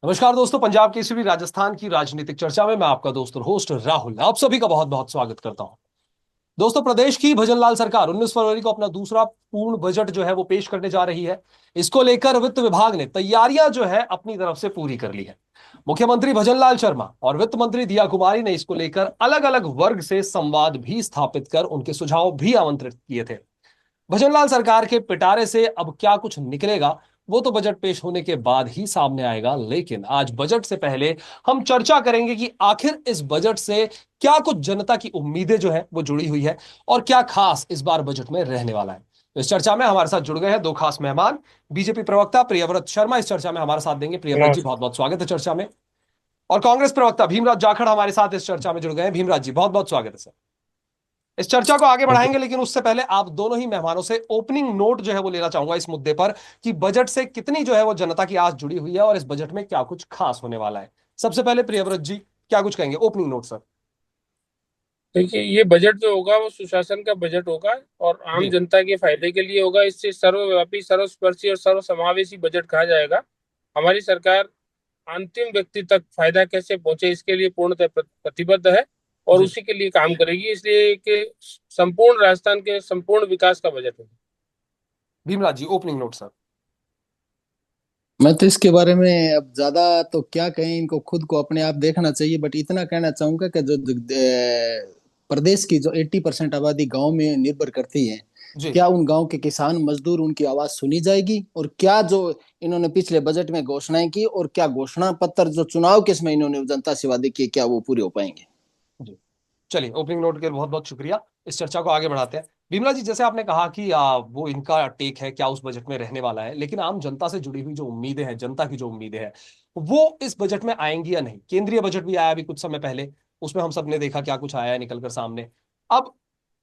नमस्कार दोस्तों, पंजाब केसरी राजस्थान की राजनीतिक चर्चा में मैं आपका दोस्त और होस्ट राहुल आप सभी का बहुत बहुत स्वागत करता हूं। दोस्तों, प्रदेश की भजनलाल सरकार 19 फरवरी को अपना दूसरा पूर्ण बजट जो है वो पेश करने जा रही है। इसको लेकर वित्त विभाग ने तैयारियां जो है अपनी तरफ से पूरी कर ली है। मुख्यमंत्री भजनलाल शर्मा और वित्त मंत्री दिया कुमारी ने इसको लेकर अलग अलग वर्ग से संवाद भी स्थापित कर उनके सुझाव भी आमंत्रित किए थे। भजनलाल सरकार के पिटारे से अब क्या कुछ निकलेगा वो तो बजट पेश होने के बाद ही सामने आएगा, लेकिन आज बजट से पहले हम चर्चा करेंगे कि आखिर इस बजट से क्या कुछ जनता की उम्मीदें जो है वो जुड़ी हुई है और क्या खास इस बार बजट में रहने वाला है। तो इस चर्चा में हमारे साथ जुड़ गए हैं दो खास मेहमान। बीजेपी प्रवक्ता प्रियव्रत शर्मा इस चर्चा में हमारे साथ देंगे। प्रियव्रत जी, बहुत नमस्कार। बहुत स्वागत है चर्चा में। और कांग्रेस प्रवक्ता भीमराव जाखड़ हमारे साथ इस चर्चा में जुड़ गए हैं। भीमराव जी, बहुत बहुत स्वागत है सर। इस चर्चा को आगे थैंक यू। बढ़ाएंगे, लेकिन उससे पहले आप दोनों ही मेहमानों से ओपनिंग नोट जो है वो लेना चाहूंगा इस मुद्दे पर कि बजट से कितनी जो है वो जनता की आस जुड़ी हुई है और इस बजट में क्या कुछ खास होने वाला है। सबसे पहले प्रियव्रत जी, क्या कुछ कहेंगे, ओपनिंग नोट सर। देखिए, ये बजट जो होगा वो सुशासन का बजट होगा और आम जी। जनता के फायदे के लिए होगा। इससे सर्वव्यापी, सर्वस्पर्शी और सर्वसमावेशी बजट कहा जाएगा। हमारी सरकार अंतिम व्यक्ति तक फायदा कैसे पहुंचे इसके लिए पूर्णतः प्रतिबद्ध है और जी। उसी के लिए काम करेगी। इसलिए कि संपूर्ण राजस्थान के संपूर्ण विकास का बजट है। भीमराज जी, ओपनिंग नोट सर। मैं तो इसके बारे में अब ज्यादा तो क्या कहें, इनको खुद को अपने आप देखना चाहिए। बट इतना कहना चाहूंगा कि जो प्रदेश की जो 80% आबादी गांव में निर्भर करती है, जी। क्या उन गांव के किसान मजदूर उनकी आवाज सुनी जाएगी? और क्या जो इन्होंने पिछले बजट में घोषणाएं की और क्या घोषणा पत्र जो चुनाव के समय इन्होंने जनता से वादे किए, क्या वो पूरे हो पाएंगे? जी। चलिए, ओपनिंग नोट के लिए बहुत बहुत शुक्रिया। इस चर्चा को आगे बढ़ाते हैं। बिमला जी, जैसे आपने कहा कि वो इनका टेक है क्या उस बजट में रहने वाला है, लेकिन आम जनता से जुड़ी हुई जो उम्मीदें हैं, जनता की जो उम्मीदें हैं, वो इस बजट में आएंगी या नहीं। केंद्रीय बजट भी आया अभी कुछ समय पहले, उसमें हम सब ने देखा क्या कुछ आया है निकल कर सामने। अब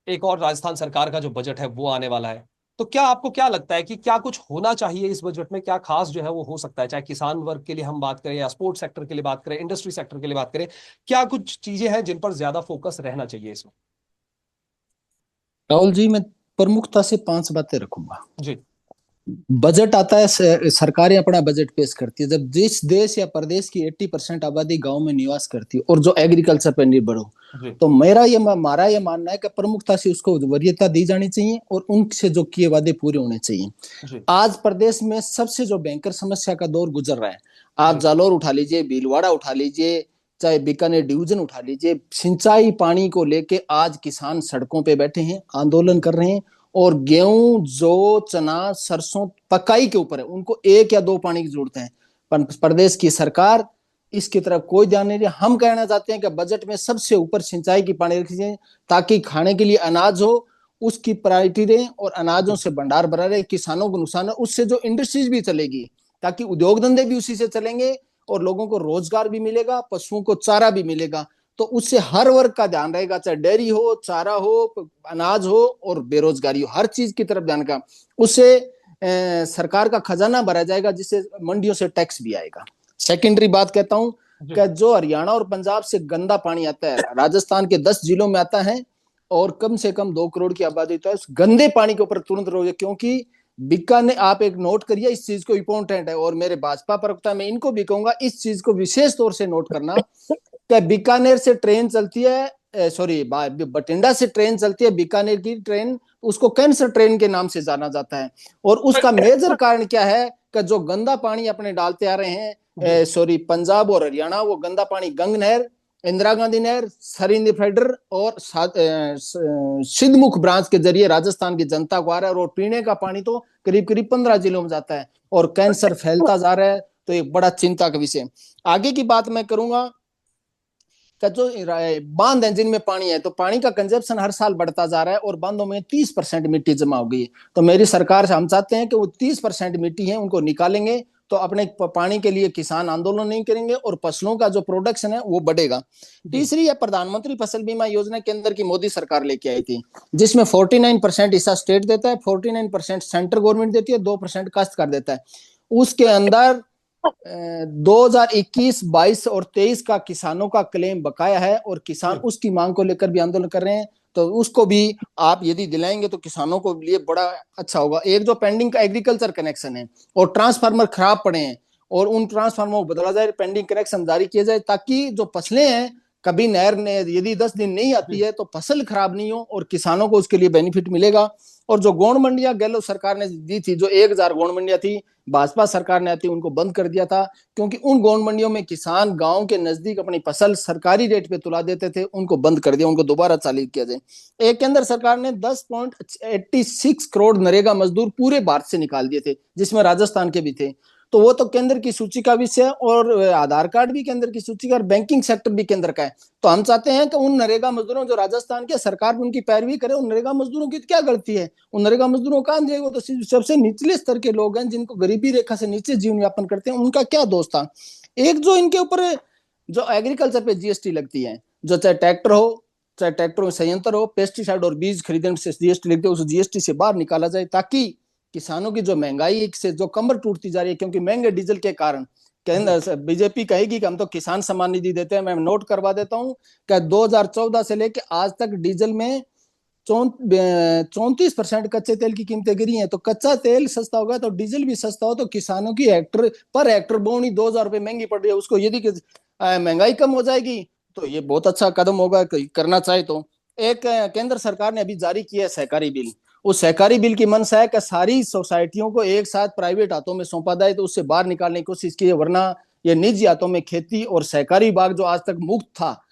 एक और राजस्थान सरकार का जो बजट है वो आने वाला है। तो क्या आपको क्या लगता है कि क्या कुछ होना चाहिए इस बजट में, क्या खास जो है वो हो सकता है, चाहे किसान वर्ग के लिए हम बात करें या स्पोर्ट्स सेक्टर के लिए बात करें, इंडस्ट्री सेक्टर के लिए बात करें, क्या कुछ चीजें हैं जिन पर ज्यादा फोकस रहना चाहिए इसमें। राहुल जी, मैं प्रमुखता से 5 बातें रखूंगा। जी। बजट आता है, सरकारें अपना बजट पेश करती है। जब जिस देश या प्रदेश की 80% आबादी गांव में निवास करती है और जो एग्रीकल्चर पर निर्भर हो, जी। तो हमारा ये मानना है कि प्रमुखता से उसको वरीयता दी जानी चाहिए और उनसे जो किए वादे पूरे होने चाहिए। जी। आज प्रदेश में सबसे जो भयंकर समस्या का दौर गुजर रहा है, आप जी। जालौर उठा लीजिए, भीलवाड़ा उठा लीजिए, चाहे बीकानेर डिवीजन उठा लीजिए, सिंचाई पानी को लेके आज किसान सड़कों पे बैठे हैं, आंदोलन कर रहे हैं। और गेहूं, जौ, चना, सरसों पकाई के ऊपर है, उनको 1 या 2 पानी की जरूरत है। पर प्रदेश की सरकार इसकी तरफ कोई ध्यान नहीं दिया। हम कहना चाहते हैं कि बजट में सबसे ऊपर सिंचाई की पानी रखी जाए, ताकि खाने के लिए अनाज हो, उसकी प्रायोरिटी दें और अनाजों जी। से भंडार भरा रहे। किसानों को नुकसान है, उससे जो इंडस्ट्रीज भी चलेगी, ताकि उद्योग धंधे भी उसी से चलेंगे और लोगों को रोजगार भी मिलेगा, पशुओं को चारा भी मिलेगा। तो उससे हर वर्ग का ध्यान रहेगा, चाहे डेयरी हो, चारा हो, अनाज हो और बेरोजगारी हो, हर चीज की तरफ ध्यान का। उससे सरकार का खजाना भरा जाएगा, जिससे मंडियों से टैक्स भी आएगा। सेकेंडरी बात कहता हूं जी। कि जो हरियाणा और पंजाब से गंदा पानी आता है, राजस्थान के 10 जिलों में आता है और कम से कम 2 करोड़ की आबादी, तो है उस गंदे पानी के ऊपर तुरंत रोके। क्योंकि बीकानेर, आप एक नोट करिए, इस चीज को इंपॉर्टेंट है और मेरे भाजपा प्रवक्ता में इनको भी कहूंगा इस चीज को विशेष तौर से नोट करना कि बीकानेर से ट्रेन चलती है, सॉरी, बठिंडा से ट्रेन चलती है, बीकानेर की ट्रेन, उसको कैंसर ट्रेन के नाम से जाना जाता है। और उसका मेजर कारण क्या है कि जो गंदा पानी अपने डालते आ रहे जी। हैं, सॉरी, पंजाब और हरियाणा, वो गंदा पानी गंग नहर, इंदिरा गांधी नहर, सरिंद फेडर और सिद्धमुख ब्रांच के जरिए राजस्थान की जनता को आ रहा है। और पीने का पानी तो करीब करीब 15 जिलों में जाता है और कैंसर फैलता जा रहा है। तो एक बड़ा चिंता का विषय। आगे की बात मैं करूंगा का जो बांध है जिनमें पानी है, तो पानी का कंजप्शन हर साल बढ़ता जा रहा है और बांधों में 30% मिट्टी जमा हो गई है। तो मेरी सरकार से हम चाहते हैं कि वो 30% मिट्टी है उनको निकालेंगे, तो अपने पानी के लिए किसान आंदोलन नहीं करेंगे और फसलों का जो प्रोडक्शन है वो बढ़ेगा। जी। तीसरी है प्रधानमंत्री फसल बीमा योजना, के अंदर की मोदी सरकार लेके आई थी, जिसमें 49% हिस्सा स्टेट देता है, 49% सेंट्रल गवर्नमेंट देती है, 2% काश्तकार देता है। उसके अंदर 2021, 22 और 23 का किसानों का क्लेम बकाया है और किसान जी। उसकी मांग को लेकर भी आंदोलन कर रहे हैं। तो उसको भी आप यदि दिलाएंगे तो किसानों को लिए बड़ा अच्छा होगा। एक जो पेंडिंग का एग्रीकल्चर कनेक्शन है और ट्रांसफार्मर खराब पड़े हैं, और उन ट्रांसफार्मर को बदला जाए, पेंडिंग कनेक्शन जारी किया जाए, ताकि जो फसलें हैं, कभी नहर ने यदि 10 दिन नहीं आती है तो फसल खराब नहीं हो और किसानों को उसके लिए बेनिफिट मिलेगा। और जो गौण मंडियां गहलोत सरकार ने दी थी, जो 1,000 गौण मंडियां थी, भाजपा सरकार ने आती उनको बंद कर दिया था, क्योंकि उन गौण मंडियों में किसान गांव के नजदीक अपनी फसल सरकारी रेट पे तुला देते थे, उनको बंद कर दिया, उनको दोबारा चालू किया जाए। एक केंद्र सरकार ने 10.86 करोड़ नरेगा मजदूर पूरे भारत से निकाल दिए थे, जिसमें राजस्थान के भी थे। तो वो तो केंद्र की सूची का विषय है, और आधार कार्ड भी केंद्र की सूची का, और बैंकिंग सेक्टर भी केंद्र का है। तो हम चाहते हैं कि उन नरेगा मजदूरों, जो राजस्थान के, सरकार भी उनकी पैरवी करे। उन नरेगा मजदूरों की क्या गलती है? उन नरेगा मजदूरों का वो तो सबसे निचले स्तर के लोग हैं, जिनको गरीबी रेखा से नीचे जीवन यापन करते हैं, उनका क्या दोष था? एक जो इनके ऊपर जो एग्रीकल्चर पे जीएसटी लगती है, जो चाहे ट्रैक्टर हो, चाहे ट्रैक्टर में संयंत्र हो, पेस्टिसाइड और बीज खरीदने से जीएसटी लगती है, उस जीएसटी से बाहर निकाला जाए, ताकि किसानों की जो महंगाई से जो कमर टूटती जा रही है, क्योंकि महंगे डीजल के कारण, केंद्र बीजेपी कहेगी कि हम तो किसान सम्मान निधि देते हैं। मैं नोट करवा देता हूं कि 2014 से लेकर आज तक डीजल में 34% कच्चे तेल की कीमतें गिरी हैं। तो कच्चा तेल सस्ता होगा तो डीजल भी सस्ता हो, तो किसानों की हेक्टर पर हेक्टर बोनी 2,000 रुपए महंगी पड़ रही है, उसको यदि महंगाई कम हो जाएगी तो ये बहुत अच्छा कदम होगा करना चाहे तो। एक केंद्र सरकार ने अभी जारी किया है सहकारी बिल। उस सहकारी बिल की मंशा है कि सारी सोसाइटियों को एक साथ प्राइवेट हाथों में सौंपा जाए, तो उससे बाहर निकालने की कोशिश की है, वरना ये निजी हाथों में खेती और सहकारी विभाग जो आज तक मुक्त था,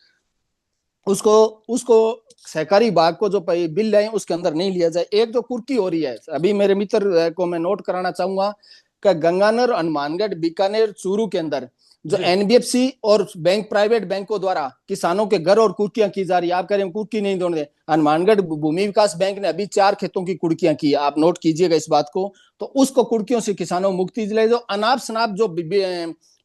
उसको उसको सहकारी विभाग को जो बिल लाए उसके अंदर नहीं लिया जाए। एक जो कुर्की हो रही है, अभी मेरे मित्र को मैं नोट कराना चाहूंगा कि गंगानगर, हनुमानगढ़, बीकानेर, चूरू के अंदर जो एनबीएफसी और बैंक, प्राइवेट बैंकों द्वारा किसानों के घर और कुर्कियां की जा रही है। आप कह रहे हैं कुर्की नहीं दोगे, हनुमानगढ़ भूमि विकास बैंक ने अभी 4 खेतों की कुर्कियां की, आप नोट कीजिएगा इस बात को। तो उसको कुर्कियों से किसानों को मुक्ति दिलाई। जो अनाप शनाप जो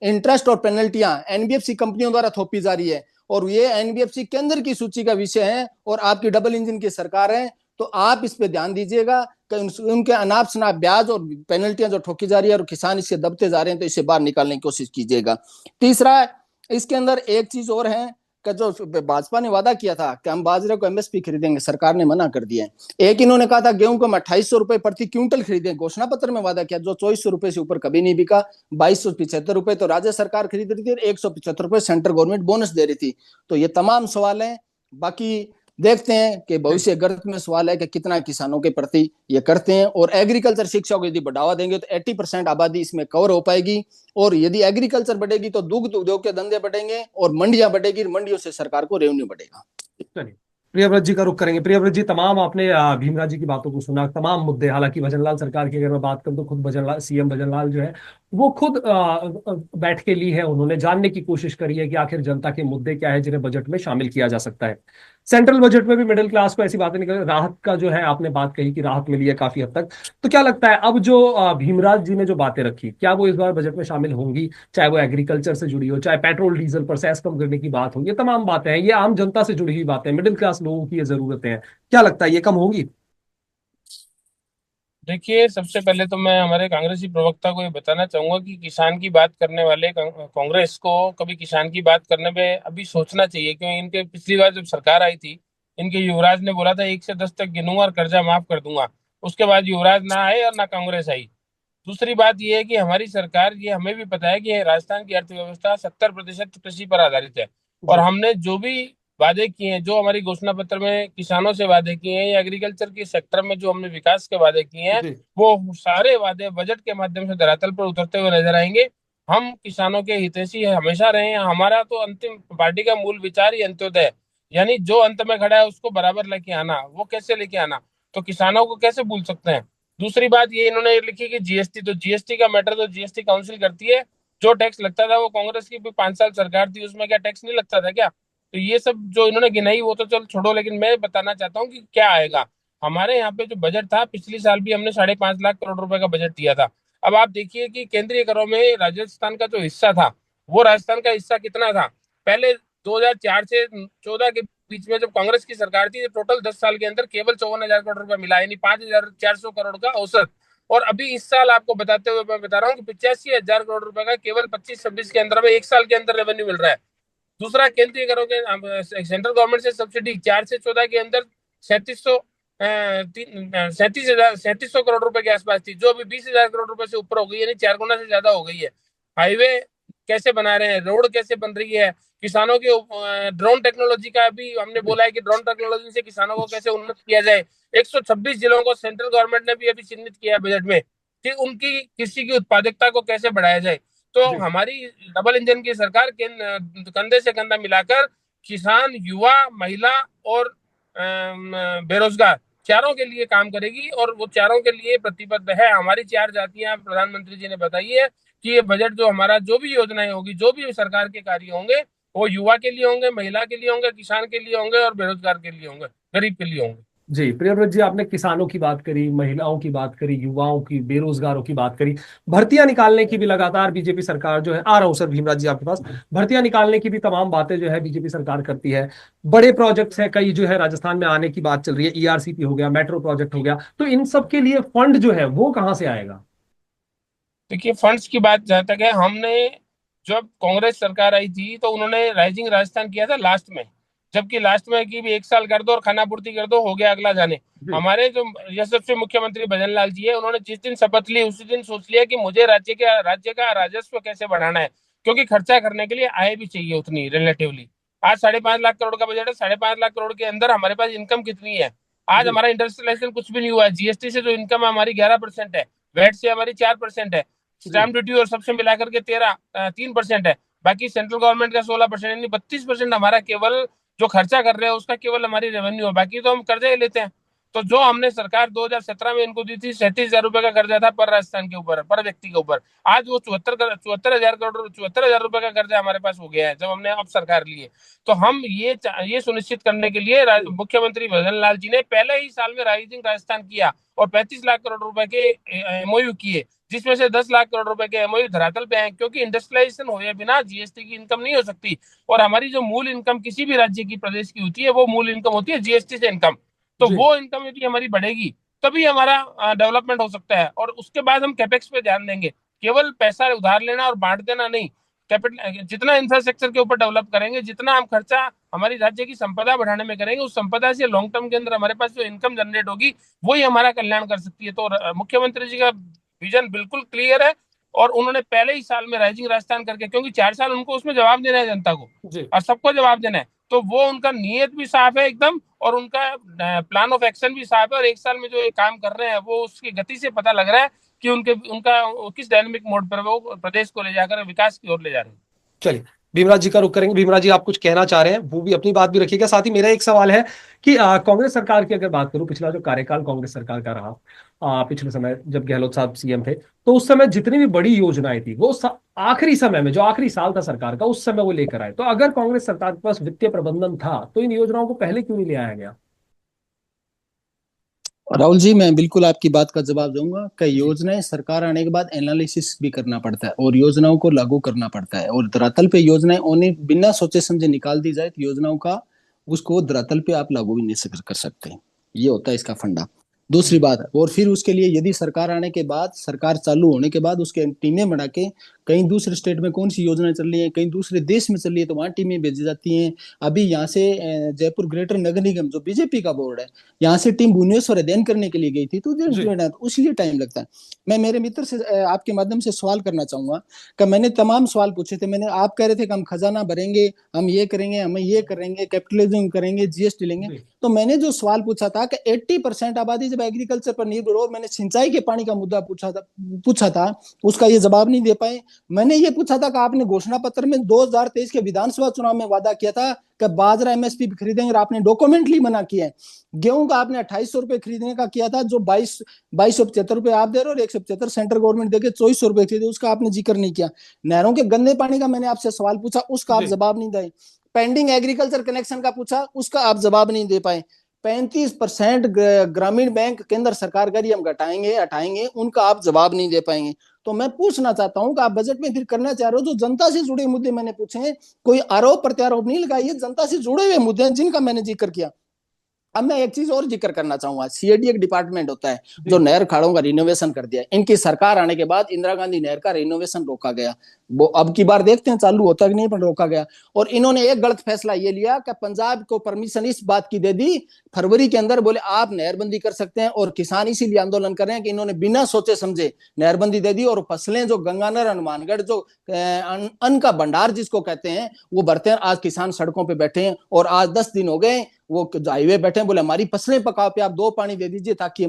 इंटरेस्ट और पेनल्टियां एनबीएफसी कंपनियों द्वारा थोपी जा रही है, और ये एनबीएफसी केंद्र की सूची का विषय है, और आपकी डबल इंजन की सरकार है, तो आप इस पे ध्यान दीजिएगा कि उनके अनाप शनाप ब्याज और पेनल्टियां जो ठोकी जा रही है और किसान इससे दबते जा रहे हैं, तो इसे बाहर निकालने की कोशिश कीजिएगा। तीसरा, इसके अंदर एक चीज और है कि जो भाजपा ने वादा किया था कि हम बाजरे को एमएसपी खरीदेंगे, सरकार ने मना कर दिया है। एक इन्होंने कहा था गेहूं को हम 2,800 रुपए प्रति क्विंटल खरीदें, घोषणा पत्र में वादा किया, जो 2,400 रुपए से ऊपर कभी नहीं बिका। 2,275 रुपए तो राज्य सरकार खरीद रही थी और 175 रुपए सेंट्रल गवर्नमेंट बोनस दे रही थी। तो ये तमाम सवाल है, बाकी देखते हैं कि भविष्य गणित में सवाल है कि कितना किसानों के प्रति ये करते हैं। और एग्रीकल्चर शिक्षा को यदि बढ़ावा देंगे तो 80% आबादी इसमें कवर हो पाएगी, और यदि एग्रीकल्चर बढ़ेगी तो दुग्ध उद्योग के धंधे बढ़ेंगे और मंडियां बढ़ेगी, मंडियों से सरकार को रेवेन्यू बढ़ेगा। चलिए, प्रियव्रत जी का रुख करेंगे। प्रियव्रत जी, तमाम आपने भीमराव जी की बातों को सुना, तमाम मुद्दे, हालांकि भजनलाल सरकार की अगर मैं बात करूं तो खुद भजनलाल, सीएम भजनलाल जो है वो खुद बैठ के ली है, उन्होंने जानने की कोशिश करी है कि आखिर जनता के मुद्दे क्या है जिन्हें बजट में शामिल किया जा सकता है। सेंट्रल बजट में भी मिडिल क्लास को ऐसी बातें निकल, राहत का जो है आपने बात कही कि राहत मिली है काफी हद तक। तो क्या लगता है अब जो भीमराव जी ने जो बातें रखी, क्या वो इस बार बजट में शामिल होंगी? चाहे वो एग्रीकल्चर से जुड़ी हो, चाहे पेट्रोल डीजल पर सेस कम करने की बात हो, ये तमाम बातें हैं, ये आम जनता से जुड़ी हुई बातें हैं, मिडिल क्लास लोगों की ये जरूरतें हैं। क्या लगता है ये कम होंगी? देखिए, सबसे पहले तो मैं हमारे कांग्रेसी प्रवक्ता को ये बताना चाहूंगा कि किसान की बात करने वाले कांग्रेस को कभी किसान की बात करने में अभी सोचना चाहिए, क्योंकि इनके पिछली बार जब सरकार आई थी, इनके युवराज ने बोला था 1 से 10 तक गिनूंगा और कर्जा माफ कर दूंगा। उसके बाद युवराज ना आए और ना कांग्रेस आई। दूसरी बात यह है कि हमारी सरकार, ये हमें भी पता है कि राजस्थान की अर्थव्यवस्था 70% कृषि पर आधारित है, और जी। हमने जो भी वादे किए हैं, जो हमारी घोषणा पत्र में किसानों से वादे किए हैं या एग्रीकल्चर के सेक्टर में जो हमने विकास के वादे किए हैं, जी। वो सारे वादे बजट के माध्यम से धरातल पर उतरते हुए नजर आएंगे। हम किसानों के हितैषी हमेशा रहे हैं। हमारा तो अंतिम पार्टी का मूल विचार ही अंत्योदय है, यानी जो अंत में खड़ा है उसको बराबर लेके आना। वो कैसे लेके आना, तो किसानों को कैसे भूल सकते हैं। दूसरी बात ये इन्होंने लिखी कि जीएसटी, तो जीएसटी का मैटर तो जीएसटी काउंसिल करती है। जो टैक्स लगता था वो कांग्रेस की भी 5 साल सरकार थी, उसमें क्या टैक्स नहीं लगता था क्या? तो ये सब जो इन्होंने गिनाई वो तो चल छोड़ो, लेकिन मैं बताना चाहता हूँ कि क्या आएगा। हमारे यहाँ पे जो बजट था, पिछली साल भी हमने 5.5 लाख करोड़ रुपए का बजट दिया था। अब आप देखिए कि केंद्रीय करों में राजस्थान का जो हिस्सा था, वो राजस्थान का हिस्सा कितना था पहले? 2004 से 14 के बीच में जब कांग्रेस की सरकार थी, तो टोटल 10 साल के अंदर केवल 54,000 करोड़ रुपए मिला, यानी 5,400 करोड़ का औसत। और अभी इस साल आपको बताते हुए मैं बता रहा हूँ कि 85,000 करोड़ रुपए का केवल 25-26 के अंदर में, 1 साल के अंदर रेवेन्यू मिल रहा है। दूसरा, केंद्रीय करों के सेंट्रल गवर्नमेंट से सब्सिडी 4 से 14 के अंदर 3700 करोड़ रुपए के आसपास थी, जो अभी 20,000 करोड़ रुपए से ऊपर हो गई, यानी 4 गुना से ज्यादा हो गई है। हाईवे कैसे बना रहे हैं, रोड कैसे बन रही है, किसानों के ड्रोन टेक्नोलॉजी का भी हमने बोला है कि ड्रोन टेक्नोलॉजी से किसानों को कैसे उन्नत किया जाए। 126 जिलों को सेंट्रल गवर्नमेंट ने भी अभी चिन्हित किया है बजट में कि उनकी कृषि की उत्पादकता को कैसे बढ़ाया जाए। तो जी हमारी डबल इंजन की सरकार कंधे से कंधा मिलाकर किसान, युवा, महिला और बेरोजगार चारों के लिए काम करेगी, और वो चारों के लिए प्रतिबद्ध है। हमारी 4 जातियां प्रधानमंत्री जी ने बताई है कि ये बजट जो हमारा, जो भी योजनाएं होगी, जो भी सरकार के कार्य होंगे, वो युवा के लिए होंगे, महिला के लिए होंगे, किसान के लिए होंगे और बेरोजगार के लिए होंगे, गरीब के लिए होंगे। जी प्रियव्रत जी, आपने किसानों की बात करी, महिलाओं की बात करी, युवाओं की, बेरोजगारों की बात करी, भर्तियां निकालने की भी लगातार बीजेपी सरकार जो है, आ रहा हूं सर भीमराज जी आपके पास, भर्तियां निकालने की भी तमाम बातें जो है बीजेपी सरकार करती है। बड़े प्रोजेक्ट्स हैं कई जो है राजस्थान में आने की बात चल रही है, ईआरसीपी हो गया, मेट्रो प्रोजेक्ट हो गया, तो इन सब के लिए फंड जो है वो कहाँ से आएगा? देखिए, फंड्स की बात जहां तक है, हमने जब कांग्रेस सरकार आई थी तो उन्होंने राइजिंग राजस्थान किया था लास्ट में, जबकि लास्ट में कि भी 1 साल कर दो और खाना पूर्ति कर दो, हो गया अगला जाने। जी हमारे जो यशस्वी मुख्यमंत्री भजन लाल जी है, उन्होंने जिस दिन शपथ ली उसी दिन सोच लिया कि मुझे राज्य का राजस्व कैसे बढ़ाना है, क्योंकि खर्चा करने के लिए आय भी चाहिए उतनी रिलेटिवली। आज 5.5 लाख करोड़ का बजट है, 5.5 लाख करोड़ के अंदर हमारे पास इनकम कितनी है? आज जी हमारा इंडस्ट्रियलाइजेशन कुछ भी नहीं हुआ है। जीएसटी से जो इनकम हमारी 11% है, वैट से हमारी 4% है, जी स्टैम्प ड्यूटी और सबसे मिलाकर के 3% है, बाकी सेंट्रल गवर्नमेंट का 16%, यानी 32% हमारा केवल जो खर्चा कर रहे हैं उसका केवल हमारी रेवेन्यू है, बाकी तो हम कर्जे ही लेते हैं। तो जो हमने सरकार 2017 में इनको दी थी, 37,000 रुपए का कर्जा था पर राजस्थान के ऊपर, पर व्यक्ति के ऊपर। आज वो 74,000 रुपए का कर्जा हमारे पास हो गया है जब हमने अब सरकार ली है। तो हम ये सुनिश्चित करने के लिए मुख्यमंत्री भजन लाल जी ने पहले ही साल में राइजिंग राजस्थान किया और 35 लाख करोड़ रुपए के एमओयू किए, जिसमें से 10 लाख करोड़ रुपए के एमओयू धरातल पे हैं, क्योंकि इंडस्ट्रियलाइजेशन हुए बिना जीएसटी की इनकम नहीं हो सकती। और हमारी जो मूल इनकम किसी भी राज्य की, प्रदेश की होती है, वो मूल इनकम होती है जीएसटी से इनकम। तो जी वो इनकम यदि हमारी बढ़ेगी तभी हमारा डेवलपमेंट हो सकता है, और उसके बाद हम कैपेक्स पे ध्यान देंगे। केवल पैसा उधार लेना और बांट देना नहीं, कैपिटल जितना इंफ्रास्ट्रक्चर के ऊपर डेवलप करेंगे, जितना हम खर्चा हमारी राज्य की संपदा बढ़ाने में करेंगे, उस संपदा से लॉन्ग टर्म के अंदर हमारे पास जो इनकम जनरेट होगी वही हमारा कल्याण कर सकती है। तो मुख्यमंत्री जी का विजन बिल्कुल क्लियर है, और उन्होंने पहले ही साल में राइजिंग राजस्थान करके, क्योंकि 4 साल उनको उसमें जवाब देना है जनता को जी और सबको जवाब देना है, तो वो उनका नीयत भी साफ है एकदम, और उनका प्लान ऑफ एक्शन भी साफ है। और 1 साल में जो ये काम कर रहे हैं वो उसकी गति से पता लग रहा है कि उनका किस डायनेमिक मोड पर वो प्रदेश को ले जाकर विकास की ओर ले जा रहे हैं। चलिए, भीमराज जी का रुख करेंगे। भीमराज जी, आप कुछ कहना चाह रहे हैं, वो भी अपनी बात भी रखिएगा। साथ ही मेरा एक सवाल है कि कांग्रेस सरकार की अगर बात करूं, पिछला जो कार्यकाल कांग्रेस सरकार का रहा, पिछले समय जब गहलोत साहब सीएम थे, तो उस समय जितनी भी बड़ी योजनाएं थी वो आखिरी समय में, जो आखिरी साल था सरकार का, उस समय वो लेकर आए। तो अगर कांग्रेस सरकार के पास वित्तीय प्रबंधन था तो इन योजनाओं को पहले क्यों नहीं ले आया गया? राहुल जी, मैं बिल्कुल आपकी बात का जवाब दूंगा। कई जी योजनाएं सरकार आने के बाद एनालिसिस भी करना पड़ता है और योजनाओं को लागू करना पड़ता है, और धरातल पे योजनाएं उन्हें बिना सोचे समझे निकाल दी जाए तो योजनाओं का उसको धरातल पे आप लागू भी नहीं कर सकते। ये होता है इसका फंडा। दूसरी जी बात, और फिर उसके लिए यदि सरकार आने के बाद, सरकार चालू होने के बाद उसके टीमें बना के कहीं दूसरे स्टेट में कौन सी योजनाएं चल रही है, कहीं दूसरे देश में चल रही है, तो वहां टीमें भेजी जाती हैं। अभी यहाँ से जयपुर ग्रेटर नगर निगम जो बीजेपी का बोर्ड है, यहाँ से टीम भुवनेश्वर अध्ययन करने के लिए गई थी, तो जी उसलिए टाइम लगता है। मैं मेरे मित्र से आपके माध्यम से सवाल करना चाहूंगा कि मैंने तमाम सवाल पूछे थे। मैंने, आप कह रहे थे कि हम खजाना भरेंगे, हम ये करेंगे, हम ये करेंगे, कैपिटलिज्म करेंगे, जीएसटी लेंगे। जी तो मैंने जो सवाल पूछा था कि 80% आबादी जब एग्रीकल्चर पर निर्भर हो, मैंने सिंचाई के पानी का मुद्दा पूछा था, उसका ये जवाब नहीं दे पाए। मैंने ये पूछा था कि आपने घोषणा पत्र में 2023 के विधानसभा चुनाव में वादा किया था कि बाजरा एमएसपी पे खरीदेंगे, और आपने डॉक्यूमेंटली मना किया है। गेहूं का आपने 2800 रुपए खरीदने का किया था, जो 2275 रुपए आप दे रहे हो और 175 सेंट्रल गवर्नमेंट देके 2400 रुपए खरीदे, उसका आपने जिक्र नहीं किया। नहरों के गंदे पानी का मैंने आपसे सवाल पूछा, उसका आप जी जवाब नहीं दिए। पेंडिंग एग्रीकल्चर कनेक्शन का पूछा, उसका आप जवाब नहीं दे पाए। 35% ग्रामीण बैंक केंद्र सरकार का हम घटाएंगे हटाएंगे, उनका आप जवाब नहीं दे पाएंगे। तो मैं पूछना चाहता हूं कि आप बजट में फिर करना चाह रहे हो, जो जनता से जुड़े मुद्दे मैंने पूछे हैं, कोई आरोप प्रत्यारोप नहीं लगाइए, जनता से जुड़े हुए मुद्दे हैं जिनका मैंने जिक्र किया। अब मैं एक चीज और जिक्र करना चाहूंगा, सीएडी एक डिपार्टमेंट होता है जो जी। नहर खाड़ों का रिनोवेशन कर दिया। इनकी सरकार आने के बाद इंदिरा गांधी नहर का रिनोवेशन रोका गया। वो अब की बार देखते हैं चालू होता है कि नहीं, पर रोका गया। और इन्होंने एक गलत फैसला ये लिया कि पंजाब को परमिशन इस बात की दे दी फरवरी के अंदर, बोले आप नहरबंदी कर सकते हैं। और किसान इसीलिए आंदोलन कर रहे हैं कि इन्होंने बिना सोचे समझे नहरबंदी दे दी। और फसलें जो गंगानगर हनुमानगढ़ जो अन्न का भंडार जिसको कहते हैं वो भरते हैं। आज किसान सड़कों पे बैठे हैं और आज 10 दिन हो गए वो हाईवे बैठे हैं, बोले हमारी फसलें पकाओ पे आप 2 पानी दे दीजिए ताकि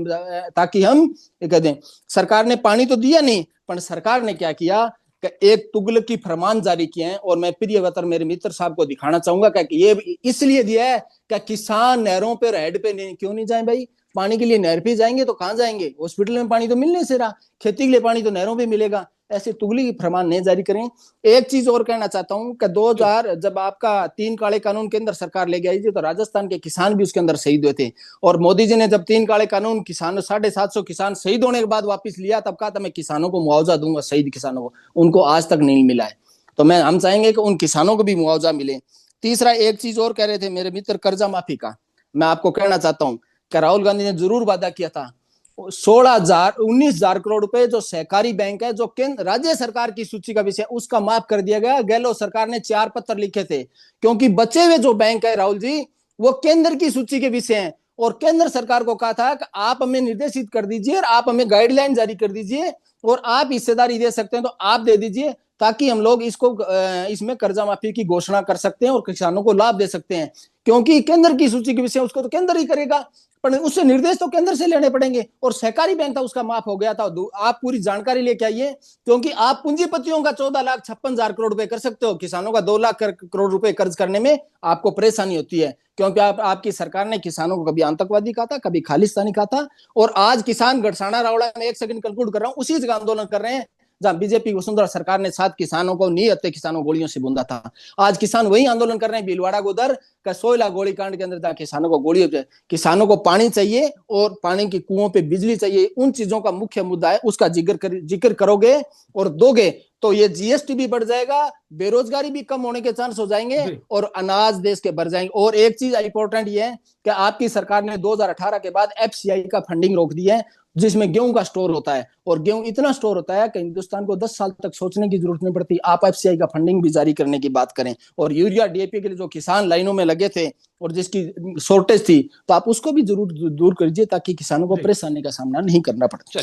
हम कह दें। सरकार ने पानी तो दिया नहीं, पर सरकार ने क्या किया कि एक तुगलक की फरमान जारी किए हैं। और मैं प्रिय वतर मेरे मित्र साहब को दिखाना चाहूंगा कि ये इसलिए दिया है कि किसान नहरों पे हेड पे नहीं, क्यों नहीं जाए भाई? पानी के लिए नहर पे जाएंगे तो कहां जाएंगे? हॉस्पिटल में पानी तो मिलने से रहा, खेती के लिए पानी तो नहरों पे मिलेगा। ऐसे तुगली की फरमान नहीं जारी करें। एक चीज और कहना चाहता हूं कि 2000 जब आपका 3 काले कानून केंद्र सरकार लेके आई थी तो राजस्थान के किसान भी उसके अंदर शहीद हुए थे। और मोदी जी ने जब 3 काले कानून किसानों 750 किसान शहीद होने के बाद वापिस लिया, तब कहा था मैं किसानों को मुआवजा दूंगा, शहीद किसानों को। उनको आज तक नहीं मिला है। तो हम चाहेंगे कि उन किसानों को भी मुआवजा मिले। तीसरा एक चीज और कह रहे थे मेरे मित्र, कर्जा माफी का। मैं आपको कहना चाहता हूं कि राहुल गांधी ने जरूर वादा किया था 19,000 करोड़ रुपए जो सहकारी बैंक है जो केंद्र राज्य सरकार की सूची का विषय उसका माफ कर दिया गया। गहलोत सरकार ने 4 पत्र लिखे थे, क्योंकि बचे हुए जो बैंक है राहुल जी वो केंद्र की सूची के विषय हैं। और केंद्र सरकार को कहा था कि आप हमें निर्देशित कर दीजिए और आप हमें गाइडलाइन जारी कर दीजिए और आप हिस्सेदारी दे सकते हैं तो आप दे दीजिए, ताकि हम लोग इसमें कर्जा माफी की घोषणा कर सकते हैं और किसानों को लाभ दे सकते हैं। क्योंकि केंद्र की सूची के विषय उसको तो केंद्र ही करेगा, पर उससे निर्देश तो केंद्र से लेने पड़ेंगे। और सहकारी बैंक था उसका माफ हो गया था। आप पूरी जानकारी लेके आइए, क्योंकि आप पूंजीपतियों का 14,56,000 करोड़ रुपए कर सकते हो, किसानों का 2 लाख करोड़ रुपए कर्ज करने में आपको परेशानी होती है। क्योंकि आपकी सरकार ने किसानों को कभी आतंकवादी कहा था, कभी खालिस्तानी कहा था। और आज किसान गढ़साना रावड़ा में, एक सेकंड कंक्लूड कर रहा हूं, उसी जगह आंदोलन कर रहे हैं जहां बीजेपी वसुंधरा सरकार ने 7 किसानों को निहत्थे किसानों गोलियों से बूंदा था। आज किसान वही आंदोलन कर रहे हैं भीलवाड़ा गोदर का सोयला गोली कांड के अंदर, जहां किसानों को गोली, किसानों को पानी चाहिए और पानी के कुओं पे बिजली चाहिए। उन चीजों का मुख्य मुद्दा है, उसका जिक्र करोगे और दोगे तो ये जीएसटी भी बढ़ जाएगा, बेरोजगारी भी कम होने के चांस हो जाएंगे और अनाज देश के बढ़ जाएंगे। और एक चीज इंपॉर्टेंट ये है कि आपकी सरकार ने 2018 के बाद एफसीआई का फंडिंग रोक दी है, जिसमें गेहूं का स्टोर होता है। और गेहूं इतना स्टोर होता है कि हिंदुस्तान को 10 साल तक सोचने की जरूरत नहीं पड़ती। आप एफसीआई का फंडिंग भी जारी करने की बात करें। और यूरिया डीएपी के लिए जो किसान लाइनों में लगे थे और जिसकी शॉर्टेज थी, तो आप उसको भी जरूर दूर करिए ताकि किसानों को परेशानी का सामना नहीं करना पड़े।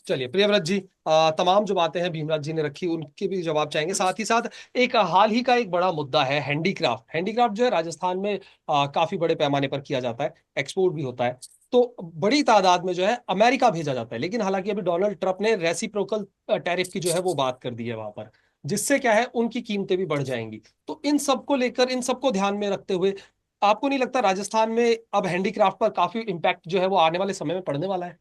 चलिए प्रियव्रत जी, तमाम जो बातें हैं भीमराज जी ने रखी उनके भी जवाब चाहेंगे। साथ ही साथ एक हाल ही का एक बड़ा मुद्दा है हैंडीक्राफ्ट। हैंडीक्राफ्ट जो है राजस्थान में काफी बड़े पैमाने पर किया जाता है, एक्सपोर्ट भी होता है। तो बड़ी तादाद में जो है अमेरिका भेजा जाता है। लेकिन हालांकि अभी डोनाल्ड ट्रंप ने रेसिप्रोकल टैरिफ की जो है वो बात कर दी है वहां पर, जिससे क्या है उनकी कीमतें भी बढ़ जाएंगी। तो इन सबको लेकर, इन सबको ध्यान में रखते हुए आपको नहीं लगता राजस्थान में अब हैंडीक्राफ्ट पर काफी इम्पैक्ट जो है वो आने वाले समय में पड़ने वाला है?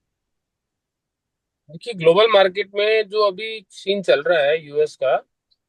देखिए, ग्लोबल मार्केट में जो अभी सीन चल रहा है यूएस का,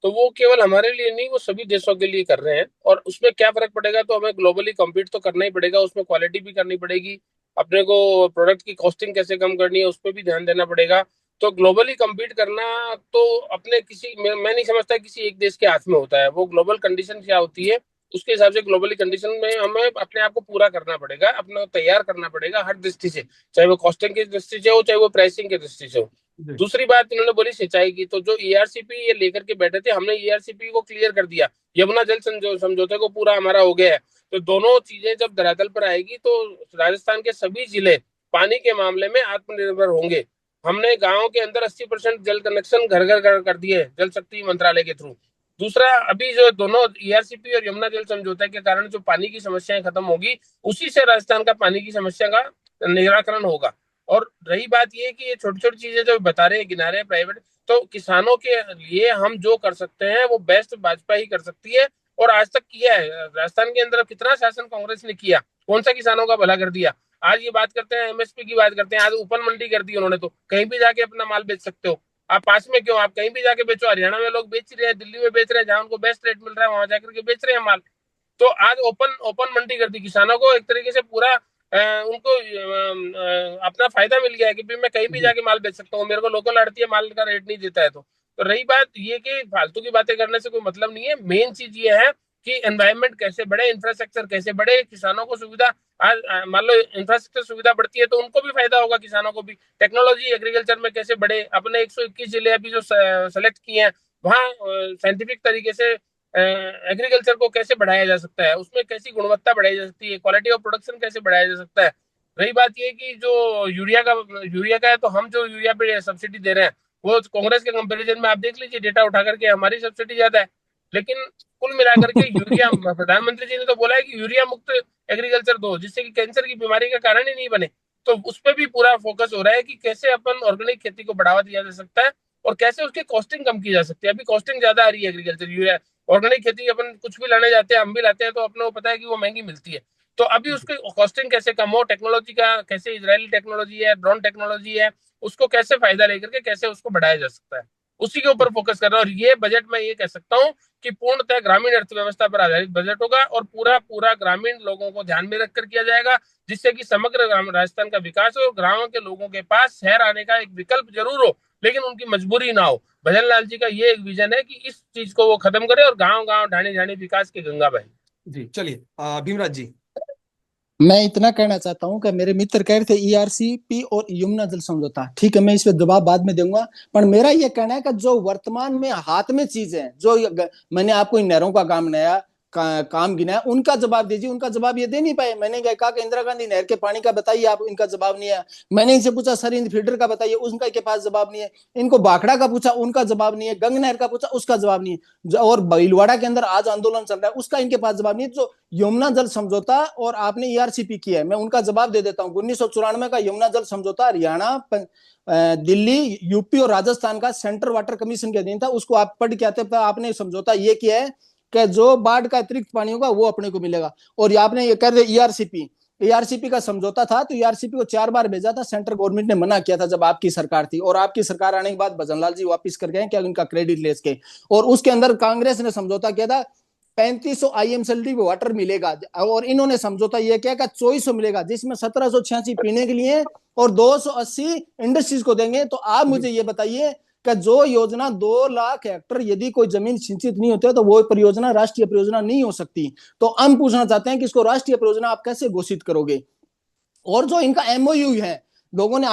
तो वो केवल हमारे लिए नहीं, वो सभी देशों के लिए कर रहे हैं। और उसमें क्या फर्क पड़ेगा, तो हमें ग्लोबली कम्पीट तो करना ही पड़ेगा, उसमें क्वालिटी भी करनी पड़ेगी, अपने को प्रोडक्ट की कॉस्टिंग कैसे कम करनी है उस पर भी ध्यान देना पड़ेगा। तो ग्लोबली कम्पीट करना तो अपने मैं नहीं समझता किसी एक देश के हाथ में होता है। वो ग्लोबल कंडीशन क्या होती है उसके हिसाब से ग्लोबली कंडीशन में हमें अपने आप को पूरा करना पड़ेगा, अपना तैयार करना पड़ेगा हर दृष्टि से, चाहे वो कॉस्टिंग की दृष्टि से हो, चाहे वो प्राइसिंग की दृष्टि से हो। दूसरी बात इन्होंने बोली सिंचाई की, तो जो ईआरसीपी ये लेकर के बैठे थे, हमने ईआरसीपी को क्लियर कर दिया, यमुना जल समझौते को पूरा हमारा हो गया है। तो दोनों चीजें जब धरातल पर आएगी तो राजस्थान के सभी जिले पानी के मामले में आत्मनिर्भर होंगे। हमने गाँव के अंदर 80% जल कनेक्शन घर घर कर दिए जल शक्ति मंत्रालय के थ्रू। दूसरा, अभी जो दोनों ईआरसीपी और यमुना जल समझौते के कारण जो पानी की समस्याएं खत्म होगी, उसी से राजस्थान का पानी की समस्या का निराकरण होगा। और रही बात ये कि ये छोटी छोटी चीजें जो बता रहे हैं गिना रहे हैं प्राइवेट, तो किसानों के लिए हम जो कर सकते हैं वो बेस्ट भाजपा ही कर सकती है। और आज तक किया है राजस्थान के अंदर, कितना शासन कांग्रेस ने किया, कौन सा किसानों का भला कर दिया। आज ये बात करते हैं एमएसपी की बात करते हैं, आज ओपन मंडी कर दी उन्होंने, तो कहीं भी जाके अपना माल बेच सकते हो। आप पास में क्यों, आप कहीं भी जाके बेचो। हरियाणा में लोग बेच रहे हैं, दिल्ली में बेच रहे हैं, जहां उनको बेस्ट रेट मिल रहा है वहां जाकर के बेच रहे हैं माल। तो आज ओपन ओपन मंडी कर दी, किसानों को एक तरीके से पूरा उनको अपना फायदा मिल गया है कि मैं कहीं भी जाके माल बेच सकता हूँ, मेरे को लोकल आड़ती माल का रेट नहीं देता है। तो रही बात ये कि फालतू की बातें करने से कोई मतलब नहीं है। मेन चीज ये है कि एनवायरमेंट कैसे बढ़े, इंफ्रास्ट्रक्चर कैसे बढ़े, किसानों को सुविधा। आज मान लो इंफ्रास्ट्रक्चर सुविधा बढ़ती है तो उनको भी फायदा होगा, किसानों को भी। टेक्नोलॉजी एग्रीकल्चर में कैसे बढ़े, अपने 121 जिले अभी जो सेलेक्ट किए हैं वहाँ साइंटिफिक तरीके से एग्रीकल्चर को कैसे बढ़ाया जा सकता है, उसमें कैसी गुणवत्ता बढ़ाई जा सकती है, क्वालिटी ऑफ प्रोडक्शन कैसे बढ़ाया जा सकता है। रही बात ये कि जो यूरिया का है, तो हम जो यूरिया पे सब्सिडी दे रहे हैं वो कांग्रेस के कंपैरिजन में आप देख लीजिए डेटा उठा करके, हमारी सब्सिडी ज्यादा है। लेकिन कुल मिलाकर के यूरिया, प्रधानमंत्री जी ने तो बोला है कि यूरिया मुक्त एग्रीकल्चर दो, जिससे कि कैंसर की बीमारी का कारण ही नहीं बने। तो उस पर भी पूरा फोकस हो रहा है कि कैसे अपन ऑर्गेनिक खेती को बढ़ावा दिया जा सकता है और कैसे उसकी कॉस्टिंग कम की जा सकती है। अभी कॉस्टिंग ज्यादा आ रही है एग्रीकल्चर यूरिया, ऑर्गेनिक खेती अपन कुछ भी लाने जाते हैं, हम भी लाते हैं तो अपने को पता है कि वो महंगी मिलती है। तो अभी उसकी कॉस्टिंग कैसे कम हो, टेक्नोलॉजी का कैसे, इजरायली टेक्नोलॉजी है, ड्रोन टेक्नोलॉजी है, उसको कैसे फायदा लेकर के कैसे उसको बढ़ाया जा सकता है, उसी के ऊपर फोकस कर रहा है। और ये बजट मैं ये कह सकता हूँ कि पूर्णतः ग्रामीण अर्थव्यवस्था पर आधारित बजट होगा और पूरा पूरा ग्रामीण लोगों को ध्यान में रखकर किया जाएगा, जिससे कि समग्र राजस्थान का विकास हो और गांवों के लोगों के पास शहर आने का एक विकल्प जरूर हो, लेकिन उनकी मजबूरी ना हो। भजन लाल जी का ये एक विजन है कि इस चीज को वो खत्म करे और गांव गांव ढाणी ढाणी विकास की गंगा बहे। जी चलिए, भीमराज जी। मैं इतना कहना चाहता हूं कि मेरे मित्र कह रहे थे ईआरसीपी और यमुना जल समझौता, ठीक है मैं इस पे जवाब बाद में दूंगा। पर मेरा ये कहना है कि जो वर्तमान में हाथ में चीज है, जो मैंने आपको इन नहरों का काम गिनाया, उनका जवाब दीजिए। उनका जवाब ये दे नहीं पाए। मैंने कहा कि इंदिरा गांधी नहर के पानी का बताइए, आप, इनका जवाब नहीं है। मैंने इनसे पूछा सरिंद फीडर का बताइए, उनका के पास जवाब नहीं है। इनको भाखड़ा का पूछा, उनका जवाब नहीं है। गंग नहर का पूछा, उसका जवाब नहीं है। और भीलवाड़ा के अंदर आज आंदोलन चल रहा है, उसका इनके पास जवाब नहीं है। जो यमुना जल समझौता और आपने ईआरसीपी किया है, मैं उनका जवाब दे देता हूँ। 1994 का यमुना जल समझौता हरियाणा, दिल्ली, यूपी और राजस्थान का सेंट्रल वाटर कमीशन के अधीन था। उसको आप पढ़ के आते, आपने समझौता ये किया है कि जो बाढ़ का अतिरिक्त पानी होगा वो अपने को मिलेगा। और आपने ये कह रहे ईआरसीपी का समझौता था, तो ईआरसीपी को 4 बार भेजा था, सेंट्रल गवर्नमेंट ने मना किया था जब आपकी सरकार थी। और आपकी सरकार आने के बाद भजनलाल जी वापस कर गए, क्या उनका क्रेडिट ले सके। और उसके अंदर कांग्रेस ने समझौता किया था 3500 IMCD वाटर मिलेगा, और इन्होंने समझौता यह किया कि 2400 मिलेगा, जिसमें 1786 पीने के लिए और 280 इंडस्ट्रीज को देंगे। तो आप मुझे ये बताइए कि जो योजना 2 लाख हेक्टर यदि कोई जमीन सिंचित नहीं होती है तो वो परियोजना राष्ट्रीय परियोजना नहीं हो सकती। तो हम पूछना चाहते हैं कि इसको राष्ट्रीय परियोजना आप कैसे घोषित करोगे। और जो इनका एमओयू है, लोगों ने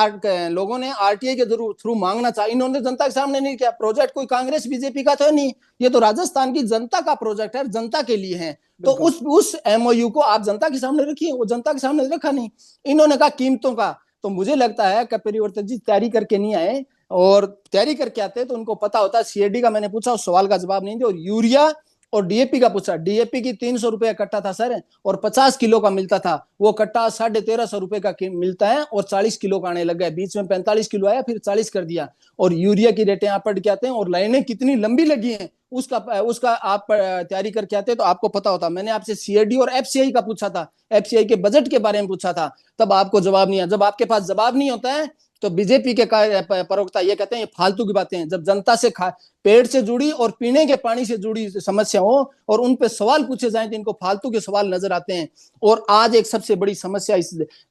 आरटीआई के थ्रू मांगना चाहिए, इन्होंने जनता के सामने नहीं किया। प्रोजेक्ट कोई कांग्रेस बीजेपी का तो नहीं, ये तो राजस्थान की जनता का प्रोजेक्ट है, जनता के लिए है। तो उस एमओयू को आप जनता के सामने रखिए, वो जनता के सामने रखा नहीं। इन्होंने कहा कीमतों का, तो मुझे लगता है कि परिवर्तन जी तैयारी करके नहीं आए, और तैयारी करके आते तो उनको पता होता। सीएडी का मैंने पूछा, उस सवाल का जवाब नहीं दिया। और यूरिया और डीएपी का पूछा, डीएपी की 300 रुपए कट्टा था सर, और 50 किलो का मिलता था, वो कट्टा 1350 रुपए का मिलता है और 40 किलो का आने लग गया। बीच में 45 किलो आया, फिर 40 कर दिया। और यूरिया की रेटें आप पढ़ के आते हैं, और लाइनें कितनी लंबी लगी हैं उसका आप तैयारी करके आते तो आपको पता होता। मैंने आपसे सीएडी और एफसीआई का पूछा था, एफसीआई के बजट के बारे में पूछा था, तब आपको जवाब नहीं है। जब आपके पास जवाब नहीं होता है तो बीजेपी के प्रवक्ता ये कहते हैं ये फालतू की बातें हैं। जब जनता से पेट से जुड़ी और पीने के पानी से जुड़ी समस्या हो और उन पे सवाल पूछे जाएं तो इनको फालतू के सवाल नजर आते हैं। और आज एक सबसे बड़ी समस्या इस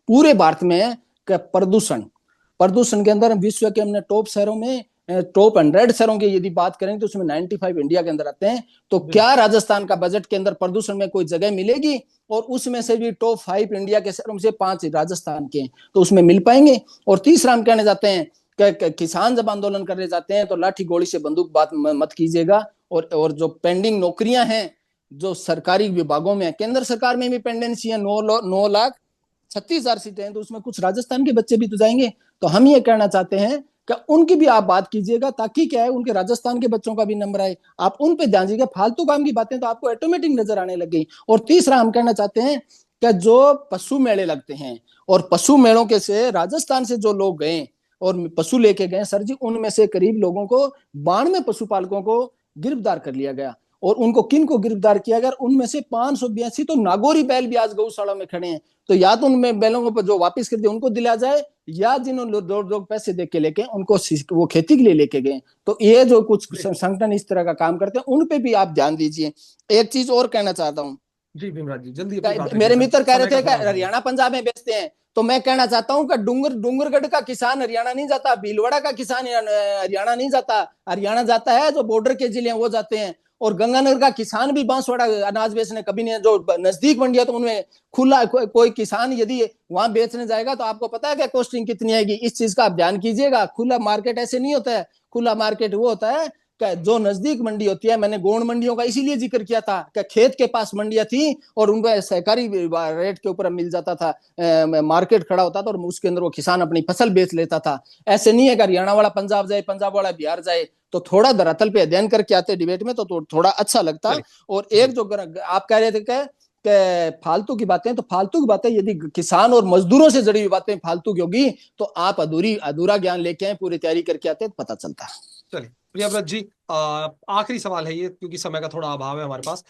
पूरे भारत में है कि प्रदूषण के अंदर विश्व के हमने टॉप शहरों में, टॉप 100 शहरों की यदि बात करें तो उसमें 95 इंडिया के अंदर आते हैं। तो क्या राजस्थान का बजट के अंदर प्रदूषण में कोई जगह मिलेगी? और उसमें से भी टॉप 5 इंडिया के शहरों में से 5 राजस्थान के, तो उसमें मिल पाएंगे। और तीसरा हम कहने जाते हैं कि किसान जब आंदोलन करने जाते हैं तो लाठी गोली से बंदूक बात मत कीजिएगा। और जो पेंडिंग नौकरियां हैं जो सरकारी विभागों में, केंद्र सरकार में भी पेंडेंसी है, 9,36,000 सीटें हैं, तो उसमें कुछ राजस्थान के बच्चे भी तो जाएंगे। तो हम ये कहना चाहते हैं कि उनकी भी आप बात कीजिएगा, ताकि क्या है उनके राजस्थान के बच्चों का भी नंबर आए। आप उन पे ध्यान दीजिएगा, फालतू काम की बातें तो आपको ऑटोमेटिक नजर आने लग गई। और तीसरा हम कहना चाहते हैं कि जो पशु मेले लगते हैं, और पशु मेलों के से राजस्थान से जो लोग गए और पशु लेके गए सर जी, उनमें से करीब लोगों को 92 पशुपालकों को गिरफ्तार कर लिया गया। और उनको किन को गिरफ्तार किया गया? उनमें से 582 तो नागौरी बैल भी आज गौशाला में खड़े हैं। तो या तो उनमें बैलों को जो वापस कर दिया उनको दिया जाए, या जिन्होंने लोग पैसे दे के लेके उनको वो खेती के लिए लेके गए। तो ये जो कुछ संगठन इस तरह का काम करते हैं उन पे भी आप ध्यान दीजिए। एक चीज और कहना चाहता हूँ जी भीमराज जी, जल्दी। मेरे मित्र कह रहे थे कि हरियाणा पंजाब में बेचते हैं, तो मैं कहना चाहता हूं कि डूंगरगढ़ का किसान हरियाणा नहीं जाता, भीलवाड़ा का किसान हरियाणा नहीं जाता। हरियाणा जाता है जो बॉर्डर के जिले हैं वो जाते हैं। और गंगानगर का किसान भी बांसवाड़ा अनाज बेचने कभी नहीं, जो नजदीक मंडिया तो उनमें खुला कोई किसान यदि वहां बेचने जाएगा तो आपको पता है कि कॉस्टिंग कितनी आएगी। इस चीज का आप ध्यान कीजिएगा। खुला मार्केट ऐसे नहीं होता है। खुला मार्केट वो होता है जो नजदीक मंडी होती है। मैंने गौण मंडियों का इसीलिए जिक्र किया था कि खेत के पास मंडियां थी और उनको सहकारी रेट के ऊपर मिल जाता था, मार्केट खड़ा होता था और उसके अंदर वो किसान अपनी फसल बेच लेता था। ऐसे नहीं है कि हरियाणा वाला पंजाब जाए, पंजाब वाला बिहार जाए। तो थोड़ा धरातल पे अध्ययन करके आते डिबेट में तो थोड़ा अच्छा लगता। और एक जो आप कह रहे थे कि फालतू की बातें, तो फालतू की बातें यदि किसान और मजदूरों से जुड़ी हुई बातें फालतू की होगी तो आप अधूरा ज्ञान लेके आए, पूरी तैयारी करके आते तो पता चलता है। चलिए प्रियव्रत जी, आखिरी सवाल है ये, क्योंकि समय का थोड़ा अभाव है हमारे पास।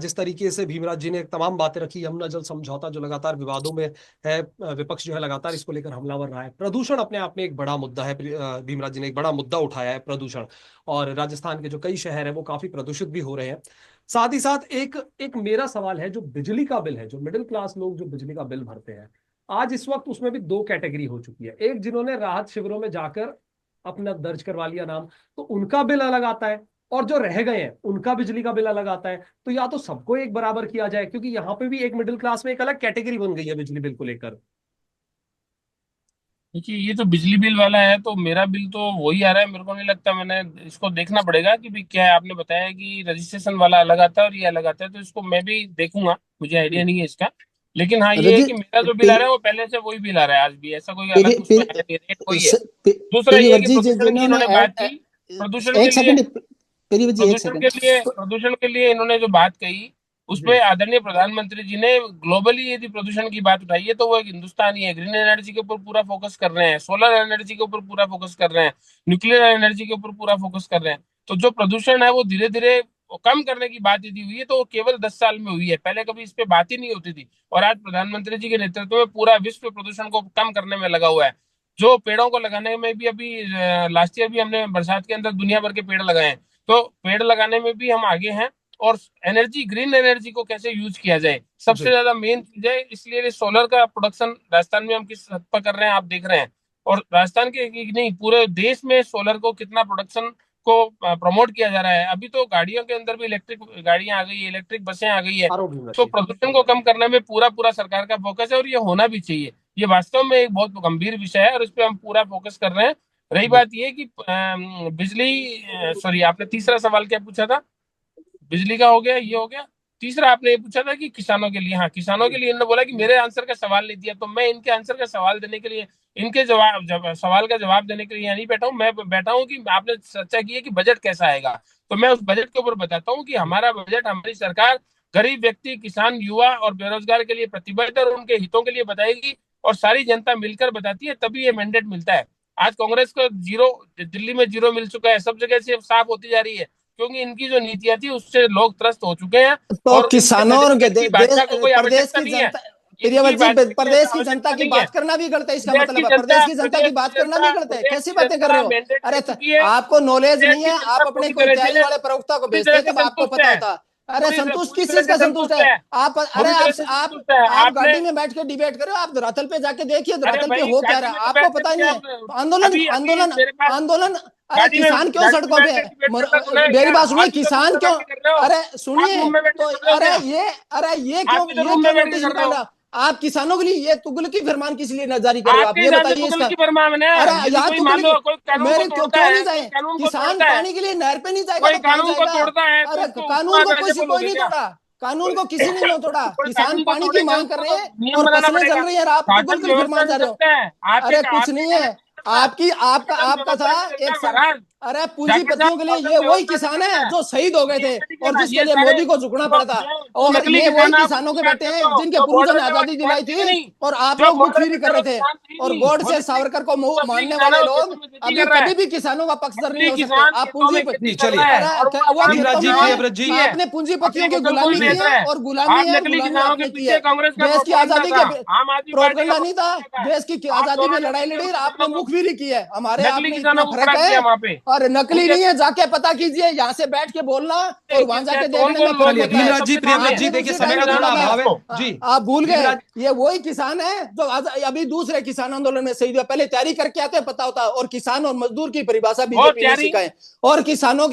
जिस तरीके से भीमराज जी ने तमाम बातें रखी, यमुना जल समझौता जो लगातार विवादों में है, विपक्ष जो है लगातार इसको लेकर हमलावर रहा है। प्रदूषण अपने आप में एक बड़ा मुद्दा है। भीमराज जी ने एक बड़ा मुद्दा उठाया है, प्रदूषण। और राजस्थान के जो कई शहर है वो काफी प्रदूषित भी हो रहे हैं। साथ ही साथ एक एक मेरा सवाल है, जो बिजली का बिल है, जो मिडिल क्लास लोग जो बिजली का बिल भरते हैं, आज इस वक्त उसमें भी दो कैटेगरी हो चुकी है। एक जिन्होंने राहत शिविरों में जाकर अपना दर्ज करवा लिया नाम, तो उनका बिल अलग आता है, और जो रह गए हैं उनका बिजली का बिल अलग आता है। तो या तो सबको एक बराबर किया जाए, क्योंकि यहाँ पे भी एक मिडिल क्लास में एक अलग कैटेगरी बन गई है बिजली बिल को लेकर। देखिए, ये तो बिजली बिल वाला है तो मेरा बिल तो वही आ रहा है। मेरे को नहीं लगता, मैंने इसको देखना पड़ेगा कि भी क्या है। आपने बताया कि रजिस्ट्रेशन वाला अलग आता है और ये अलग आता है, तो इसको मैं भी देखूंगा, मुझे आइडिया नहीं है इसका। लेकिन हाँ, ये है कि मेरा जो बिल आ रहा है वो पहले से वही बिल आ रहा है, आज भी ऐसा कोई अलग उसमें है नहीं, रेट वही है। दूसरा ये है कि पेरीवर जी प्रदूषण की जिन्होंने इन्होंने बात की। प्रदूषण के एक लिए सेकंड, पेरीवर जी एक सेकंड। प्रदूषण के लिए इन्होंने जो बात कही, उसमें आदरणीय प्रधानमंत्री जी ने ग्लोबली यदि प्रदूषण की बात उठाई है तो वो एक हिंदुस्तानी है। ग्रीन एनर्जी के ऊपर पूरा फोकस कर रहे हैं, सोलर एनर्जी के ऊपर पूरा फोकस कर रहे हैं, न्यूक्लियर एनर्जी के ऊपर पूरा फोकस कर रहे हैं। तो जो प्रदूषण है वो धीरे धीरे कम करने की बात यदि हुई है तो वो केवल 10 साल में हुई है, पहले कभी इस पे बात ही नहीं होती थी। और आज प्रधानमंत्री जी के नेतृत्व में पूरा विश्व प्रदूषण को कम करने में लगा हुआ है। जो पेड़ों को लगाने में भी अभी लास्ट ईयर भी हमने बरसात के अंदर दुनिया भर के पेड़ लगाए हैं, तो पेड़ लगाने में भी हम आगे हैं। और एनर्जी, ग्रीन एनर्जी को कैसे यूज किया जाए, सबसे ज्यादा मेन चीज है। इसलिए सोलर का प्रोडक्शन राजस्थान में हम किस हद पर कर रहे हैं आप देख रहे हैं। और राजस्थान के नहीं, पूरे देश में सोलर को कितना प्रोडक्शन को प्रमोट किया जा रहा है। अभी तो गाड़ियों के अंदर भी इलेक्ट्रिक गाड़ियां आ गई है, इलेक्ट्रिक बसें आ गई है। तो प्रदूषण को कम करने में पूरा पूरा सरकार का फोकस है और ये होना भी चाहिए। ये वास्तव में एक बहुत गंभीर विषय है और इस पे हम पूरा फोकस कर रहे हैं। रही बात ये कि बिजली, सॉरी, आपने तीसरा सवाल क्या पूछा था? बिजली का हो गया, ये हो गया। तीसरा आपने ये पूछा था कि किसानों के लिए। हाँ, किसानों के लिए इन्होंने बोला कि मेरे आंसर का सवाल नहीं दिया, तो मैं इनके आंसर का सवाल देने के लिए, इनके सवाल का जवाब देने के लिए यहाँ नहीं बैठा हूँ। मैं बैठा हूँ कि आपने चर्चा की है कि बजट कैसा आएगा, तो मैं उस बजट के ऊपर बताता हूँ कि हमारा बजट, हमारी सरकार गरीब व्यक्ति, किसान, युवा और बेरोजगार के लिए प्रतिबद्ध और उनके हितों के लिए बताएगी। और सारी जनता मिलकर बताती है तभी ये मैंडेट मिलता है। आज कांग्रेस को जीरो, दिल्ली में जीरो मिल चुका है, सब जगह से साफ होती जा रही है, क्योंकि इनकी जो नीतियां थी उससे लोग त्रस्त हो चुके हैं। तो और किसानों और भाषा को कोई प्रदेश आवश्यकता की नहीं है। जनता, प्रियवर इनकी जी, भाषा की प्रदेश की जनता आवश्यकता की नहीं है। बात करना भी गलत है, इसका प्रदेश की मतलब है जनता प्रदेश की जनता की बात करना भी गलत है। प्रदेश कैसी की बातें कर रहे जनता हो? मैंडेट अरे ले चुकी है। आपको नॉलेज प्रदेश नहीं की है, जनता आप अपने पूरी कोई तरह तैयारी से वाले प्रवक्ता को पूरी भेजते तरह हैं से तब आपको संतुष्ट पता है। होता। अरे संतुष्ट पूरी किस तरह चीज से का संतुष्ट संतुष्ट है? है। आप अरे पूरी तरह से आप संतुष्ट है आप आपने। गाड़ी में बैठ के डिबेट करो, आप धरातल पे जाके देखिए अरे धरातल पे भाई, हो क्या गाड़ी रहा में है, तो आपको बैठ पता ही करके नहीं है। आप, आंदोलन अभी अभी आंदोलन मेरे पास आंदोलन, अरे किसान क्यों गाड़ी में सड़कों बैठ पे के डिबेट करना सुना है मेरी क्या? बात सुनिए, आप भी तो रूम किसान में क्यों? बैठ के कर रहे हो। अरे आप सुनिए रूम में बैठ के तो, कर रहे हो क्या? आप भी तो ये रूम क्यों में बैठ के कर रहे निकाल हो। रहा? आप किसानों के लिए ये तुगलकी फरमान किस लिए जारी कर रहे हो? आप आपके ये हिसाब से बताइए तुगल इसका। की फरमान है। अरे यदि यहाँ कोई मान तुगलकी, लो कोई कानून को मेरे तोड़ता क्यों नहीं है, कोई जाए? कानून को किसान तोड़ता है, पानी के लिए नहर पे नहीं जाएगा कोई तो कहाँ कानून को जाएगा? तोड़ता है तो अरे उसको उसको कानून आप को ऐसे कोई बोलोगे नहीं क्या? तोड़ा, कानून कोई को किसी ने नहीं तोड़ा। कोई किसान कानून को पानी की तोड़ेगा मांग कर उसको रहे तो हैं नियम और बनाना फसलें जल पड़ेगा। रही हैं और आप शासन तुगलकी व्यवस्था फरमान से जा रहे हो। चलता है, अरे कुछ आपके नहीं कहने है। से नहीं चलता। आपकी आपका शासन आपका था व्यवस्था से चलता एक है महाराज। अरे जाकिर पूंजीपतियों साहब, के लिए शासन ये वही व्यवस्था से किसान चलता है है। जो शहीद हो गए ये थे ऐसे नहीं और कहना, जिसके ये लिए सारे मोदी को झुकना पड़ा था। जो और नकली ये वही किसान आप किसानों के बात बेटे करते हैं हो, जिनके जो पूर्वजों बॉर्डर ने पे वो आजादी किसान दिलाई थे थी नहीं, और आप जो लोग बॉर्डर मुखबिरी पे कर थे रहे वो थे। किसान थे ही और नहीं। गॉड वो से नकली सावरकर को वो असली मानने किसान वाले है, वो लोग खेतों में खेती अभी कर रहा है। कभी भी किसानों का पक्षधर नहीं असली हो सकते। किसान आप खेतों में खेती जी कर चलिए। रहा है और अरे वो वो आवाम भीमराज खेतों जी, में चुनाव प्रियव्रत जी, की है। आपने अपनी पूंजीपतियों की फसल कोई गुलामी की बेच है रहा है। और गुलामी आप है, नकली गुलामी किसानों के आपने की है। पीछे कांग्रेस का देश की प्रोपेगेंडा आजादी था, के आम आदमी पार्टी का प्रोपगेंडा नहीं था, प्रोपेगेंडा था। देश की आप आजादी दोनों में ने लड़ाई मिलकर लड़ी और आपने किसानों को, मुखबिरी की है। हमारे आप नकली में इतना किसानों को खड़ा फर्क किया है। वहां पे। और नकली उनके नहीं है, जाके पता कीजिए, यहाँ से बैठ के बोलना और वहां चाहे जाके कौन देखने में कौन लोग फर्क चलिए होता है। भीमराज जी, सबके सामने प्रियव्रत जी देखिए समय का थोड़ा अभाव है जी। आप भूल गए, युवराज- ये वही किसान है जो अभी दूसरे किसान आंदोलन में शहीद हुआ। पहले तैयारी करके आते पता होता, और किसान और मजदूर की परिभाषा बीजेपी ने सिखाए, और किसानों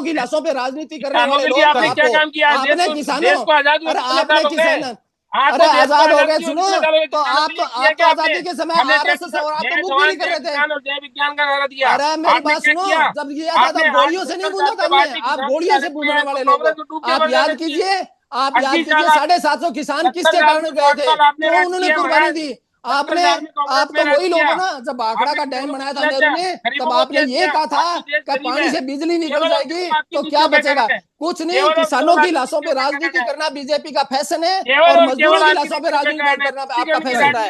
की लाशों पे राजनीति करने वाले लोग आपने क्या काम किया? आपने किसानों, देश को आजाद हुए अरे कितने आपने साल हो गए? किसान, आपको अरे देश को आजाद हो आजाद गए, किए सुनो कितने साल हो गए? तो किसानों आप के तो लिए किया आप तो क्या आपने? आजादी के समय हमने आरएसएस और आप तो जय मुंह भी जवान नहीं कर जय रहे थे। किसान और जय विज्ञान का नारा दिया। अरे मेरी आपने बात क्या सुनो, किया? जब ये था आपने तब गोलियों से नहीं बूंदा था हमने, आप गोलियों से बूंदने वाले लोग। आप याद कीजिए, आप याद कीजिए 750 किसान किसके कारण गए थे, क्यों उन्होंने कुर्बानी दी? आपने, आप तो वही लोग हो ना, जब भाखड़ा का डैम बनाया था नेहरू ने, तब आपने ये कहा था कि पानी से बिजली निकल जाएगी तो क्या बचेगा? कुछ नहीं, किसानों की लाशों पे राजनीति करना बीजेपी का फैशन है, और मजदूरों की लाशों पे राजनीति करना आपका फैशन है।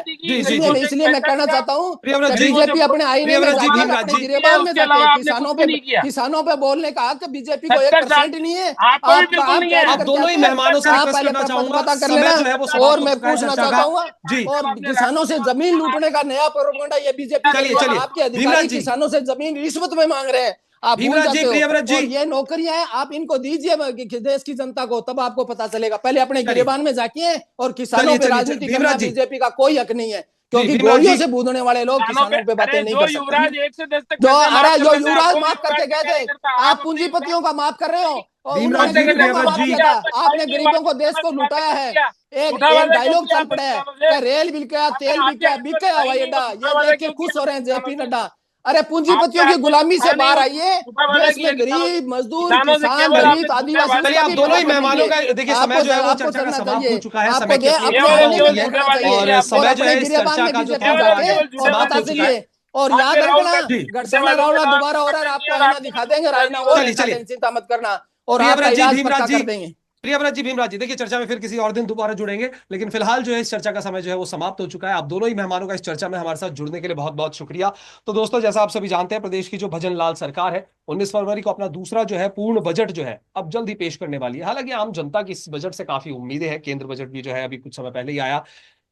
इसलिए मैं कहना चाहता हूँ प्रियव्रत जी, बीजेपी अपने आईने में प्रियव्रत जी, जाके, भीमराज अपने जी, गिरेबान में उसके अलावा जाके आपने कुछ भी नहीं किया। किसानों पे बोलने का हक बीजेपी को 70 साल 1% नहीं है। आपको भी बिल्कुल नहीं है। आप दोनों ही मेहमानों से आप रिक्वेस्ट पहले करना चाहूंगा, पता कर समय लेना, जो है वो और समाप्त हो मैं चुका है पूछना चर्चा चाहता का हूँ, जी। और किसानों से जमीन लूटने का नया प्रोपेगेंडा ये बीजेपी चलिए, का, चलिए, आपके अधिकारी भीमराज जी। किसानों से जमीन रिश्वत में मांग रहे हैं, आप भूल भीमराज जी, जाते प्रियव्रत हो। जी। और ये नौकरियां हैं, आप इनको दीजिए देश की जनता को, तब आपको पता चलेगा। पहले अपने चलिए। गिरेबान में जाके, और किसानों चलिए, पे चलिए, राजनीति करना भीमराज जी। बीजेपी का कोई हक नहीं है, क्योंकि भीमराज गोलियों जी। से बूंदने वाले लोग किसानों पे बातें नहीं जो कर युवराज सकते। 1 से 10 तक जो खर्चा माफ अरे कर जो देता है, युवराज वो माफ करके युवराज गए थे, नहीं करता। आप पूंजीपतियों का माफ कर रहे हो, और भीमराज उन्होंने जी, गरीबों का प्रियव्रत माफ जी। किया था। आपने गरीबों को, देश को लुटाया है। एक डायलॉग चल पड़ा है कि रेल बिक गया, तेल बिक गया, बिक गया हवाई अड्डा, ये देख के खुश हो रहे हैं जेपी नड्डा। अरे पूंजीपतियों की गुलामी से बाहर आइए, देश में गरीब मजदूर किसान दलित आदिवासी चलिए, आप दोनों ही मेहमानों का देखिए समय जो है वो चर्चा का समाप्त हो चुका है, समय की अपनी आपको अवधि लेवल है, देखना चाहिए, और समय जो अपने है इस गिरेबान चर्चा में का जो बीजेपी था जाके वो और समाप्त पता हो चुका है। चलिए। और याद रखना, जी। गडसना रावला दोबारा हो रहा है, आपको आईना दिखा देंगे, आईना और चलिए, चलिए। चिंता मत करना, और आपका प्रियव्रत जी, इलाज भीमराज पक्का जी, कर देंगे। प्रियव्रत जी, भीमराज जी, देखिए चर्चा में फिर किसी और दिन दोबारा जुड़ेंगे, लेकिन फिलहाल जो है इस चर्चा का समय जो है वो समाप्त हो चुका है। आप दोनों ही मेहमानों का इस चर्चा में हमारे साथ जुड़ने के लिए बहुत बहुत शुक्रिया। तो दोस्तों, जैसा आप सभी जानते हैं, प्रदेश की जो भजन लाल सरकार है 19 फरवरी को अपना दूसरा जो है पूर्ण बजट जो है अब जल्द ही पेश करने वाली है। हालांकि आम जनता की इस बजट से काफी उम्मीदें हैं। केंद्र बजट भी जो है अभी कुछ समय पहले ही आया,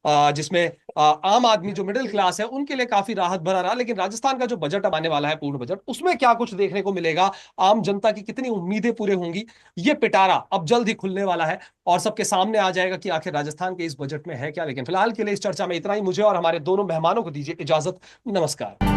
जिसमें आम आदमी जो मिडिल क्लास है उनके लिए काफी राहत भरा रहा। लेकिन राजस्थान का जो बजट अब आने वाला है पूर्ण बजट, उसमें क्या कुछ देखने को मिलेगा, आम जनता की कितनी उम्मीदें पूरे होंगी, ये पिटारा अब जल्द ही खुलने वाला है और सबके सामने आ जाएगा कि आखिर राजस्थान के इस बजट में है क्या। लेकिन फिलहाल के लिए इस चर्चा में इतना ही। मुझे और हमारे दोनों मेहमानों को दीजिए इजाजत। नमस्कार।